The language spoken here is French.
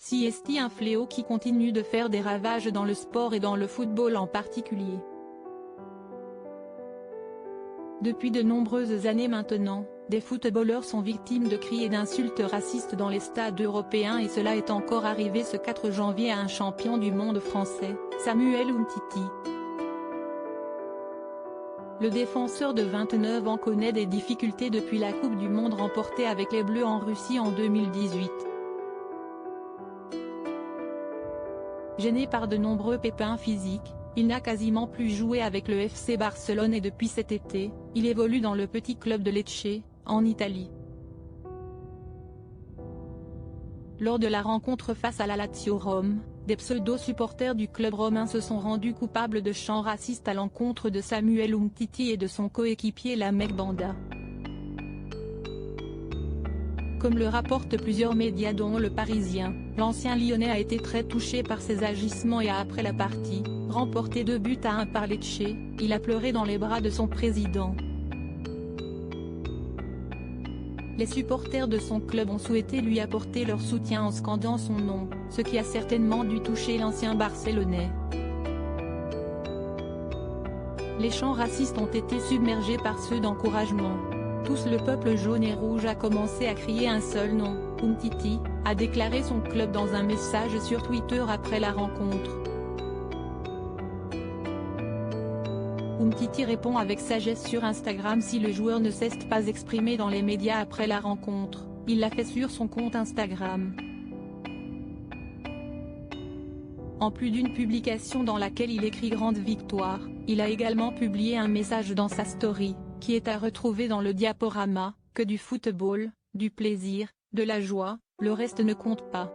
C'est un fléau qui continue de faire des ravages dans le sport et dans le football en particulier. Depuis de nombreuses années maintenant, des footballeurs sont victimes de cris et d'insultes racistes dans les stades européens et cela est encore arrivé ce 4 janvier à un champion du monde français, Samuel Umtiti. Le défenseur de 29 ans connaît des difficultés depuis la Coupe du Monde remportée avec les Bleus en Russie en 2018. Gêné par de nombreux pépins physiques, il n'a quasiment plus joué avec le FC Barcelone et depuis cet été, il évolue dans le petit club de Lecce, en Italie. Lors de la rencontre face à la Lazio Rome, des pseudo-supporters du club romain se sont rendus coupables de chants racistes à l'encontre de Samuel Umtiti et de son coéquipier Lamek Banda. Comme le rapportent plusieurs médias dont Le Parisien, l'ancien Lyonnais a été très touché par ces agissements et après la partie, remporté 2-1 par Lecce, il a pleuré dans les bras de son président. Les supporters de son club ont souhaité lui apporter leur soutien en scandant son nom, ce qui a certainement dû toucher l'ancien Barcelonais. Les chants racistes ont été submergés par ceux d'encouragement. Tous le peuple jaune et rouge a commencé à crier un seul nom, Umtiti, a déclaré son club dans un message sur Twitter après la rencontre. Umtiti répond avec sagesse sur Instagram si le joueur ne s'est pas exprimé dans les médias après la rencontre, il l'a fait sur son compte Instagram. En plus d'une publication dans laquelle il écrit Grande victoire, il a également publié un message dans sa story, qui est à retrouver dans le diaporama, que du football, du plaisir, de la joie, le reste ne compte pas.